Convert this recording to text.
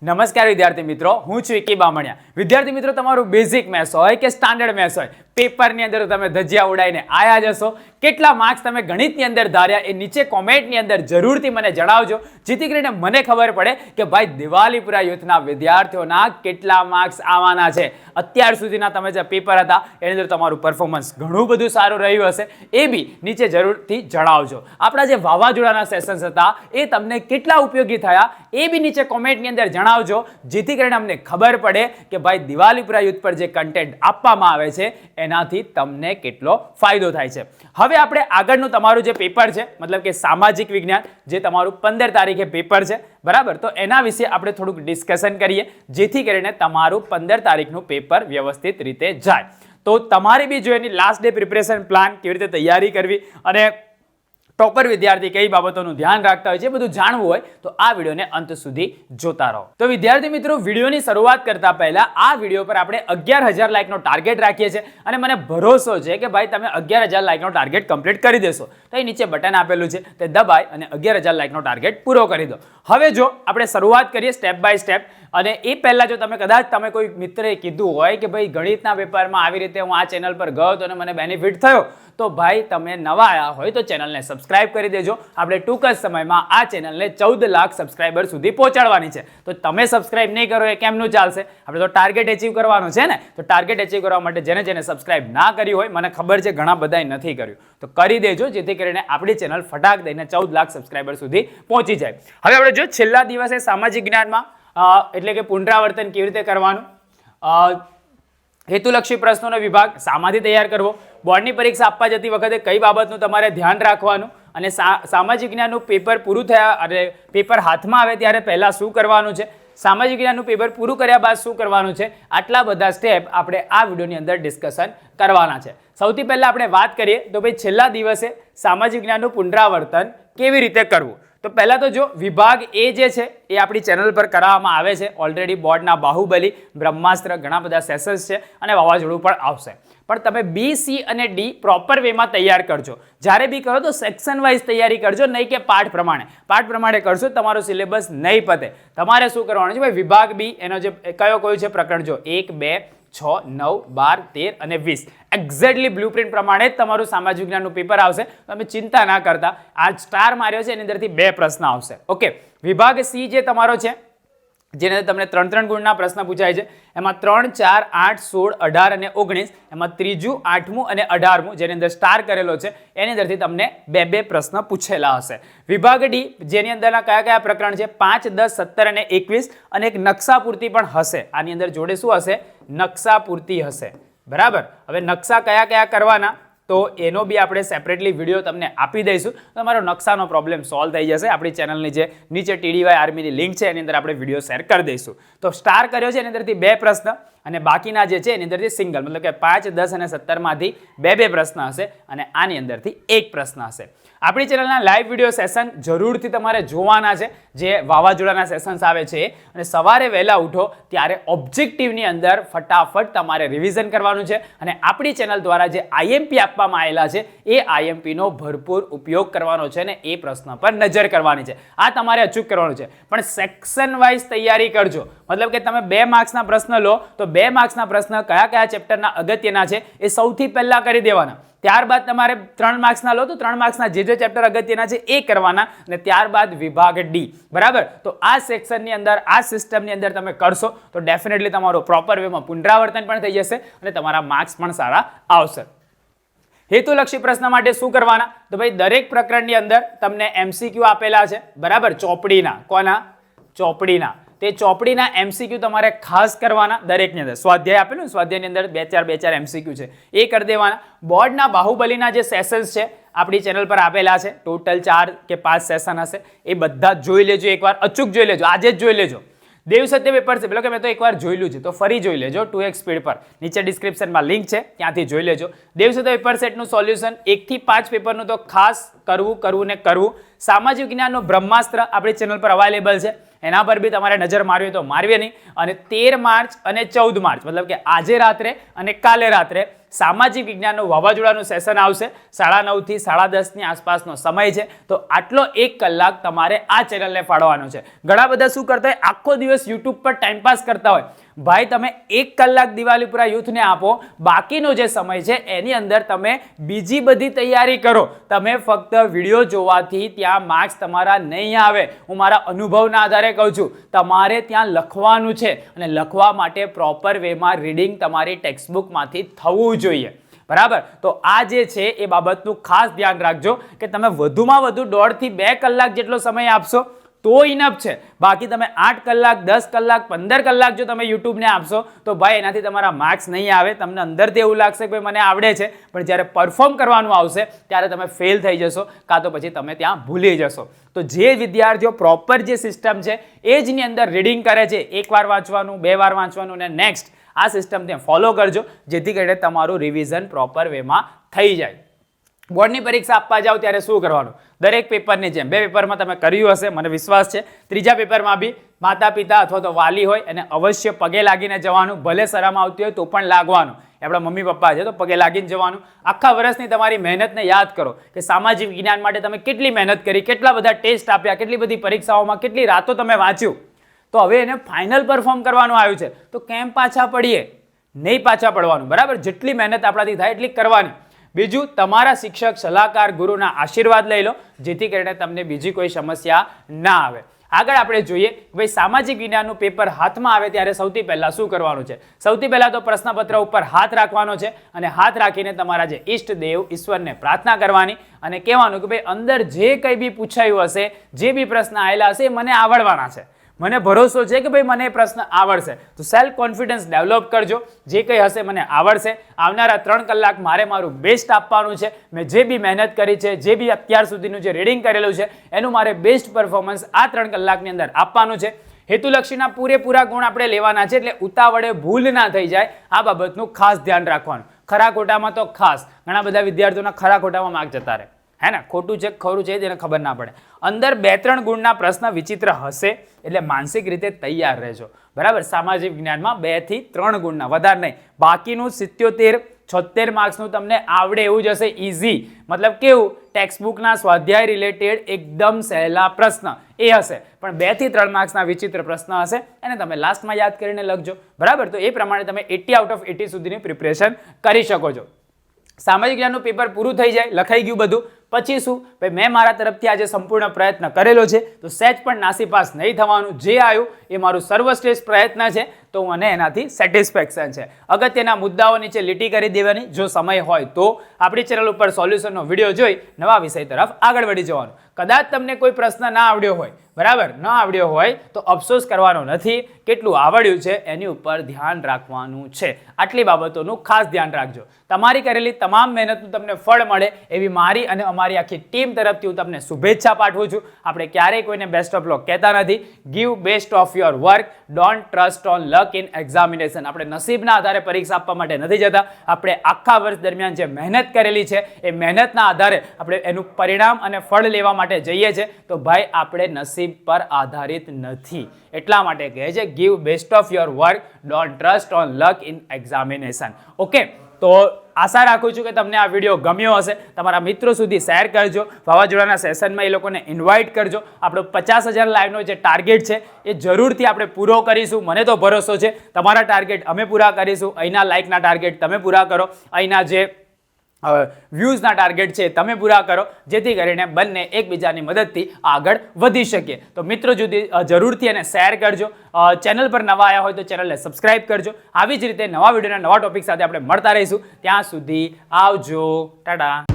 નમસ્કાર વિદ્યાર્થી મિત્રો, હું છું વિકી બામણિયા. વિદ્યાર્થી મિત્રો, તમારું બેઝિક મેથ્સ હોય કે સ્ટાન્ડર્ડ મેથ્સ હોય, પેપરની અંદર તમે ધજિયા ઉડાઈને આયા જશો. કેટલા માર્ક્સ તમે ગણિતની અંદર ધાર્યા એ નીચે કોમેન્ટની અંદર જરૂરથી મને જણાવજો, જેથી કરીને મને ખબર પડે કે ભાઈ દિવાલીપુરા યુથના વિદ્યાર્થીઓના કેટલા માર્ક્સ આવવાના છે. અત્યાર સુધીના તમે જે પેપર હતા એની અંદર તમારું પરફોર્મન્સ ઘણું બધું સારું રહ્યું હશે, એ બી નીચે જરૂરથી જણાવજો. આપણા જે વાવાઝોડાના સેશન્સ હતા એ તમને કેટલા ઉપયોગી થયા એ બી નીચે કોમેન્ટની અંદર જણાવજો, જેથી કરીને અમને ખબર પડે કે ભાઈ દિવાલીપુરા યુથ પર જે કન્ટેન્ટ આપવામાં આવે છે એનાથી તમને કેટલો ફાયદો થાય છે. હવે આપણે આગળનું તમારું જે પેપર છે, મતલબ કે સામાજિક વિજ્ઞાન, જે તમારું 15 તારીખે પેપર છે, બરાબર, તો એના વિશે આપણે થોડુંક ડિસ્કશન કરીએ, જેથી કરીને તમારું 15 તારીખનું પેપર વ્યવસ્થિત રીતે જાય. તો તમારે બી જો એની લાસ્ટ ડે પ્રિપરેશન પ્લાન કેવી રીતે તૈયારી કરવી અને ટોપર વિદ્યાર્થી કઈ બાબતોનું ધ્યાન રાખતા હોય છે, બધું જાણવું હોય તો આ વિડીયોને અંત સુધી જોતા રહો. તો વિદ્યાર્થી મિત્રો, વિડીયોની શરૂઆત કરતા પહેલા આ વિડીયો પર આપણે 11,000 લાઇકનો ટાર્ગેટ રાખીએ છીએ અને મને ભરોસો છે કે ભાઈ તમે 11,000 લાઇકનો ટાર્ગેટ કમ્પ્લીટ કરી દેશો. તો એ નીચે બટન આપેલું છે તે દબાઈ અને 11,000 લાઇકનો ટાર્ગેટ પૂરો કરી દો. હવે જો આપણે શરૂઆત કરીએ સ્ટેપ બાય સ્ટેપ, અને એ પહેલા જો તમે કોઈ મિત્રએ કીધું હોય કે ભાઈ ગણિતના પેપરમાં આવી રીતે હું આ ચેનલ પર ગયો તો મને બેનિફિટ થયો, તો ભાઈ તમે નવા આવ્યા હોય તો ચેનલને સબસ્ક્રાઇબ કરી દેજો. આપણે ટૂંક જ સમયમાં આ ચેનલને 14 લાખ સબસ્ક્રાઇબર સુધી પહોંચાડવાની છે. તો તમે સબસ્ક્રાઇબ નહીં કરો એ કેમનું ચાલશે? આપણે તો ટાર્ગેટ એચીવ કરવાનું છે ને. તો ટાર્ગેટ એચીવ કરવા માટે જેને સબસ્ક્રાઇબ ના કર્યું હોય, મને ખબર છે ઘણા બધાએ નથી કર્યું, તો કરી દેજો, જેથી કરીને આપણી ચેનલ ફટાક દઈને 14 લાખ સબસ્ક્રાઇબર સુધી પહોંચી જાય. હવે આપણે જો છેલ્લા દિવસે સામાજિક જ્ઞાનમાં એટલે કે પુનરાવર્તન કેવી રીતે કરવાનું, હેતુલક્ષી પ્રશ્નોનો વિભાગ શામાંથી તૈયાર કરવો, બોર્ડની પરીક્ષા આપવા જતી વખતે કઈ બાબતનું તમારે ધ્યાન રાખવાનું, અને સામાજિક જ્ઞાનનું પેપર પૂરું થયા અને પેપર હાથમાં આવે ત્યારે પહેલાં શું કરવાનું છે, સામાજિક જ્ઞાનનું પેપર પૂરું કર્યા બાદ શું કરવાનું છે, આટલા બધા સ્ટેપ આપણે આ વિડીયોની અંદર ડિસ્કશન કરવાના છે. સૌથી પહેલાં આપણે વાત કરીએ તો ભાઈ છેલ્લા દિવસે સામાજિક જ્ઞાનનું પુનરાવર્તન કેવી રીતે કરવું. તો પહેલાં તો જો વિભાગ એ જે છે એ આપણી ચેનલ પર કરાવવામાં આવે છે. ઓલરેડી બોર્ડના બાહુબલી, બ્રહ્માસ્ત્ર, ઘણા બધા સેશન્સ છે અને વાવાઝોડું પણ આવશે. પણ તમે બી, સી અને ડી પ્રોપર વેમાં તૈયાર કરજો. જ્યારે બી કરો તો સેક્શન વાઇઝ તૈયારી કરજો, નહીં કે પાઠ પ્રમાણે કરશો તમારો સિલેબસ નહીં પતે. તમારે શું કરવાનું છે ભાઈ, વિભાગ બી એનો જે કયો છે પ્રકરણ, જો 1, 2, 6, 9, 12, 13 અને 20 એક્ઝેક્ટલી બ્લુપ્રિન્ટ પ્રમાણે જ તમારું સામાજિક જ્ઞાનનું પેપર આવશે. તમે ચિંતા ના કરતા. આ સ્ટાર માર્યો છે એની અંદરથી 2 પ્રશ્ન આવશે. ઓકે, વિભાગ સી જે તમારો છે, જેને તમને 3-3 ગુણના પ્રશ્ન પૂછાય છે, એમાં 3, 4, 8, 16, 18 અને 19, એમાં ત્રીજું, 8મું અને 18મું જેની અંદર સ્ટાર કરેલો છે એની અંદરથી તમને 2 પ્રશ્ન પૂછેલા હશે. વિભાગ ડી જેની અંદરના કયા પ્રકરણ છે, 5, 10, 17 અને 21, અને એક નકશા પૂર્તિ પણ હશે. આની અંદર જોડે શું હશે, નકશા પૂર્તિ હશે, બરાબર. હવે નકશા કયા કરવાના, તો એનો બી આપણે સેપરેટલી વિડીયો તમને આપી દઈશું. તમારો નકશાનો પ્રોબ્લેમ સોલ્વ થઈ જશે. આપણી ચેનલની જે નીચે TDY આર્મીની લિંક છે એની અંદર આપણે વિડીયો શેર કરી દઈશું. તો સ્ટાર કર્યો છે એની અંદરથી 2 પ્રશ્ન, અને બાકીના જે છે એની અંદરથી સિંગલ, મતલબ કે 5, 10 અને 17માંથી 2 પ્રશ્ન હશે, અને આની અંદરથી 1 પ્રશ્ન હશે. આપણી ચેનલના લાઈવ વિડીયો સેશન જરૂરથી તમારે જોવાના છે, જે વાવાઝોડાના સેશન્સ આવે છે, અને સવારે વહેલા ઉઠો ત્યારે ઓબ્જેક્ટિવની અંદર ફટાફટ તમારે રિવિઝન કરવાનું છે, અને આપણી ચેનલ દ્વારા જે IMP આપવામાં આવેલા છે એ IMPનો ભરપૂર ઉપયોગ કરવાનો છે, અને એ પ્રશ્ન પર નજર કરવાની છે. આ તમારે અચૂક કરવાનું છે. પણ સેક્શન વાઇઝ તૈયારી કરજો, મતલબ કે તમે 2 માર્ક્સના પ્રશ્ન લો તો 2 માર્ક્સના પ્રશ્ન કયા ચેપ્ટરના અગત્યના છે એ સૌથી પહેલા કરી દેવાના. ત્યારબાદ તમારે 3 માર્ક્સના લો તો 3 માર્ક્સના જે ચેપ્ટર અગત્યના છે એ કરવાના, અને ત્યારબાદ વિભાગ ડી, બરાબર. તો આ સેક્શનની અંદર, આ સિસ્ટમની અંદર તમે કરશો તો ડેફિનેટલી તમારું પ્રોપર વેમાં પુનરાવર્તન પણ થઈ જશે અને તમારા માર્ક્સ પણ સારા આવશે. હેતુલક્ષી પ્રશ્ન માટે શું કરવાના, તો ભાઈ દરેક પ્રકરણની અંદર તમને MCQ આપેલા છે, બરાબર. ચોપડીના, કોના? ચોપડીના. તે ચોપડીના MCQ તમારે ખાસ કરવાના. દરેકની અંદર સ્વાધ્યાય આપેલું, સ્વાધ્યાયની અંદર 2-4 MCQ છે એ કરી દેવાના. બોર્ડના બાહુબલીના જે સેશન્સ છે આપણી ચેનલ પર આપેલા છે, ટોટલ 4 કે 5 સેશન હશે, એ બધા જોઈ લેજો એકવાર, અચૂક જોઈ લેજો, આજે જ જોઈ લેજો. દેવ સત્ય પેપર છે, પેલો કે મેં તો એકવાર જોયેલું છે, તો ફરી જોઈ લેજો 2x સ્પીડ પર. નીચે ડિસ્ક્રિપ્શનમાં લિંક છે, ત્યાંથી જોઈ લેજો. દેવ સત્ય પેપર સેટનું સોલ્યુશન 1 થી 5 પેપરનું તો ખાસ કરવું ને કરવું. સામાજિક જ્ઞાનનું બ્રહ્માસ્ત્ર આપણી ચેનલ પર અવેલેબલ છે, એના પર બી તમારે નજર મારવી હોય તો મારવી નહીં. અને 13 માર્ચ અને 14 માર્ચ, મતલબ કે આજે રાત્રે અને કાલે રાત્રે સામાજિક વિજ્ઞાનનું વાવાઝોડાનું સેશન આવશે 9:30 થી 10:30 આસપાસનો સમય છે. તો આટલો 1 કલાક તમારે આ ચેનલને ફાળવવાનો છે. ઘણા બધા શું કરતા હોય, આખો દિવસ યુટ્યુબ પર ટાઈમપાસ કરતા હોય. ભાઈ તમે 1 કલાક દિવાલીપુરા યુથને આપો, બાકીનો જે સમય છે એની અંદર તમે બીજી બધી તૈયારી કરો. તમે ફક્ત વિડીયો જોવાથી ત્યાં માર્ક્સ તમારા નહીં આવે. હું મારા અનુભવના આધારે કહું છું, તમારે ત્યાં લખવાનું છે અને લખવા માટે પ્રોપર વેમાં રીડિંગ તમારી ટેક્સ્ટબુકમાંથી થવું જોઈએ. બરાબર? તો આ જે છે એ બાબતનું ખાસ ધ્યાન રાખજો કે તમે વધુમાં વધુ 1.5 થી 2 કલાક જેટલો સમય આપશો તો ઇનફ છે. બાકી તમે 8 કલાક 10 કલાક 15 કલાક જો તમે યુટ્યુબને આપશો તો ભાઈ એનાથી તમારા માર્ક્સ નહીં આવે. તમને અંદરથી એવું લાગશે કે ભાઈ મને આવડે છે, પણ જ્યારે પરફોર્મ કરવાનું આવશે ત્યારે તમે ફેલ થઈ જશો, કાં તો પછી તમે ત્યાં ભૂલી જશો. તો જે વિદ્યાર્થીઓ પ્રોપર જે સિસ્ટમ છે એ જની અંદર રીડિંગ કરે છે, 1 વાર વાંચવાનું, 2 વાર વાંચવાનું અને નેક્સ્ટ, આ સિસ્ટમ ત્યાં ફોલો કરજો, જેથી કરીને તમારું રિવિઝન પ્રોપર વેમાં થઈ જાય. બોર્ડની પરીક્ષા આપવા જાઓ ત્યારે શું કરવાનું? દરેક પેપરની જેમ 2 પેપરમાં તમે કર્યું હશે, મને વિશ્વાસ છે. 3જા પેપરમાં બી માતા પિતા અથવા તો વાલી હોય અને અવશ્ય પગે લાગીને જવાનું. ભલે શરમ આવતી હોય તો પણ લાગવાનું. આપણા મમ્મી પપ્પા છે તો પગે લાગીને જવાનું. આખા વર્ષની તમારી મહેનતને યાદ કરો કે સામાજિક વિજ્ઞાન માટે તમે કેટલી મહેનત કરી, કેટલા બધા ટેસ્ટ આપ્યા, કેટલી બધી પરીક્ષાઓમાં કેટલી રાતો તમે વાંચ્યું. તો હવે એને ફાઇનલ પરફોર્મ કરવાનું આવ્યું છે તો કેમ પાછા પડીએ? નહીં પાછા પડવાનું. બરાબર? જેટલી મહેનત આપણાથી થાય એટલી કરવાની. બીજું, તમારા શિક્ષક, સલાહકાર, ગુરુના આશીર્વાદ લઈ લો, જેથી કરીને તમને બીજી કોઈ સમસ્યા ના આવે. આગળ આપણે જોઈએ ભાઈ સામાજિક વિજ્ઞાનનું પેપર હાથમાં આવે ત્યારે સૌથી પહેલા શું કરવાનું છે. સૌથી પહેલા તો પ્રશ્નપત્ર ઉપર હાથ રાખવાનો છે અને હાથ રાખીને તમારા જે ઈષ્ટદેવ ઈશ્વરને પ્રાર્થના કરવાની અને કહેવાનું કે ભાઈ અંદર જે કંઈ બી પૂછાયું હશે, જે બી પ્રશ્ન આવેલા હશે એ મને આવડવાના છે. મને ભરોસો છે કે ભાઈ મને એ પ્રશ્ન આવડશે. તો સેલ્ફ કોન્ફિડન્સ ડેવલપ કરજો. જે કંઈ હશે મને આવડશે. આવનારા 3 કલાક મારે મારું બેસ્ટ આપવાનું છે. મેં જે બી મહેનત કરી છે, જે બી અત્યાર સુધીનું જે રીડિંગ કરેલું છે એનું મારે બેસ્ટ પરફોર્મન્સ આ 3 કલાકની અંદર આપવાનું છે. હેતુલક્ષીના પૂરેપૂરા ગુણ આપણે લેવાના છે, એટલે ઉતાવળે ભૂલ ના થઈ જાય આ બાબતનું ખાસ ધ્યાન રાખવાનું. ખરા ખોટામાં તો ખાસ ઘણા બધા વિદ્યાર્થીઓના ખરા ખોટામાં માર્ક જતા રહે, હે ને? ખોટું છે ખરું છે તેને ખબર ના પડે. અંદર 2-3 ગુણના પ્રશ્ન વિચિત્ર હશે એટલે માનસિક રીતે તૈયાર રહેજો. બરાબર? સામાજિક વિજ્ઞાનમાં 2 થી 3 ગુણના, વધારે નહીં. બાકીનું 77-76 માર્ક્સનું તમને આવડે એવું જ હશે, ઇઝી. મતલબ કેવું, ટેક્સ્ટબુકના સ્વાધ્યાય રિલેટેડ એકદમ સહેલા પ્રશ્ન એ હશે, પણ 2 થી 3 માર્ક્સના વિચિત્ર પ્રશ્ન હશે એને તમે લાસ્ટમાં યાદ કરીને લખજો. બરાબર? તો એ પ્રમાણે તમે 80 આઉટ ઓફ 80 સુધીની પ્રિપરેશન કરી શકો છો. સામાજિક જ્ઞાનનું પેપર પૂરું થઈ જાય, લખાઈ ગયું બધું, પછી શું? ભાઈ મેં મારા તરફથી આજે સંપૂર્ણ પ્રયત્ન કરેલો છે, તો સહેજ પણ નાસીપાસ નહીં થવાનું. જે આવ્યું એ મારું સર્વશ્રેષ્ઠ પ્રયત્ન છે, તો મને એનાથી સેટિસ્ફેક્શન છે. અગત્યના મુદ્દાઓ નીચે લીટી કરી દેવાની. જો સમય હોય તો આપણી ચેનલ ઉપર સોલ્યુશનનો વિડીયો જોઈ નવા વિષય તરફ આગળ વધી જવાનું. કદાચ તમને કોઈ પ્રશ્ન ના આવડ્યો હોય, બરાબર, ન આવડ્યો હોય તો અફસોસ કરવાનો નથી. કેટલું આવડ્યું છે એની ઉપર ધ્યાન રાખવાનું છે. આટલી બાબતોનું ખાસ ધ્યાન રાખજો. તમારી કરેલી તમામ મહેનતનું તમને ફળ મળે એવી મારી અને અમારી આખી ટીમ તરફથી હું તમને શુભેચ્છા પાઠવું છું. આપણે ક્યારેય કોઈને બેસ્ટ ઓફ લક કહેતા નથી. Give best of your work, don't trust on luck in examination. આપણે નસીબના આધારે પરીક્ષા આપવા માટે નથી જતા. આપણે આખા વર્ષ દરમિયાન જે મહેનત કરેલી છે એ મહેનતના આધારે આપણે એનું પરિણામ અને ફળ લેવા માટે જઈએ છીએ. તો ભાઈ આપણે નસીબ પર આધારિત નથી. એટલા માટે કહે છે give best of your work, don't trust on luck in examination. Okay, તો આશા રાખું છું કે તમને આ વિડીયો ગમ્યો હશે. તમારા મિત્રો સુધી શેર કરજો. વાવાઝોડાના સેશનમાં એ લોકોને ઇન્વાઇટ કરજો. આપણો 50,000 લાઈવનો જે ટાર્ગેટ છે એ જરૂરથી આપણે પૂરો કરીશું. મને તો ભરોસો છે તમારા ટાર્ગેટ અમે પૂરા કરીશું. અહીંના લાઇકના ટાર્ગેટ તમે પૂરા કરો, અહીંના જે વ્યૂઝના ટાર્ગેટ છે તમે પૂરા કરો, જેથી કરીને બંને એકબીજાની મદદથી આગળ વધી શકીએ. તો મિત્રો જરૂરથી એને શેર કરજો. ચેનલ પર નવા આવ્યા હોય તો ચેનલને સબસ્ક્રાઇબ કરજો. આવી જ રીતે નવા વિડીયોના નવા ટોપિક સાથે આપણે મળતા રહીશું. ત્યાં સુધી આવજો, ટાટા.